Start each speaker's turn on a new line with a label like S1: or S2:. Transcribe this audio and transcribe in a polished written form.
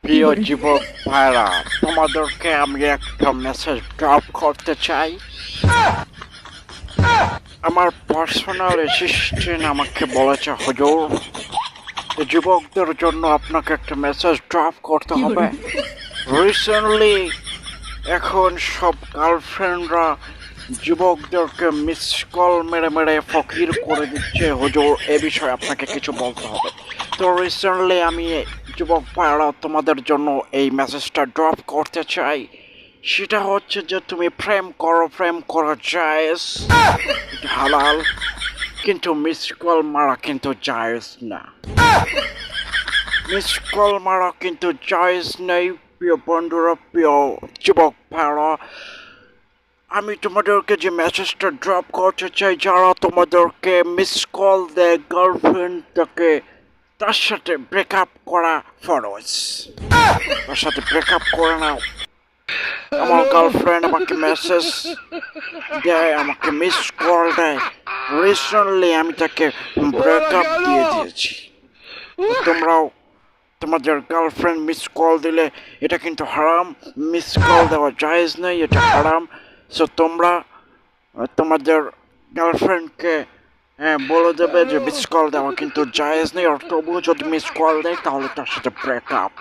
S1: প্রিয় যুবক ভাইরা, তোমাদেরকে আমি একটা মেসেজ ড্রপ করতে চাই। আমার পার্সোনাল অ্যাসিস্ট্যান্ট আমাকে বলেছে হুজুর, যে যুবকদের জন্য আপনাকে একটা মেসেজ ড্রপ করতে হবে। রিসেন্টলি এখন সব গার্লফ্রেন্ডরা যুবকদেরকে মিস কল মেরে মেরে ফকির করে দিচ্ছে। হুজুর, এ বিষয়ে আপনাকে কিছু বলতে হবে। তো রিসেন্টলি আমি যুবক ভাইরা তোমাদের জন্য এই মেসেজটা ড্রপ করতে চাই। সেটা হচ্ছে যে তুমি প্রেম করো, প্রেম করা জায়েজ, এটা হালাল, কিন্তু মিস কল মারা কিন্তু জায়েজ না। মিস কল মারা কিন্তু জায়েজ নেই। প্রিয় বন্ধুরা, প্রিয় যুবক ভাইরা, আমি তোমাদেরকে যে মেসেজটা ড্রপ করতে চাই, যারা তোমাদেরকে মিস কল দেয় গার্লফ্রেন্ডটাকে, তার সাথে ব্রেকআপ করা ফরজ। তার সাথে ব্রেকআপ করে নাও। আমার গার্লফ্রেন্ড আমাকে মেসেজ দেয়, আমাকে মিস কল দেয়, রিসেন্টলি আমি তাকে ব্রেকআপ দিয়ে দিয়েছি। তোমরাও তোমাদের গার্লফ্রেন্ড মিস কল দিলে, এটা কিন্তু হারাম। মিস কল দেওয়া জায়েজ নেই, এটা হারাম। সো তোমরা তোমাদের গার্লফ্রেন্ডকে বলে দেবে যে মিস কল দেওয়া কিন্তু জায়েজ নেই, আর তবুও যদি মিস কল দেয় তাহলে তার সাথে ব্রেকআপ।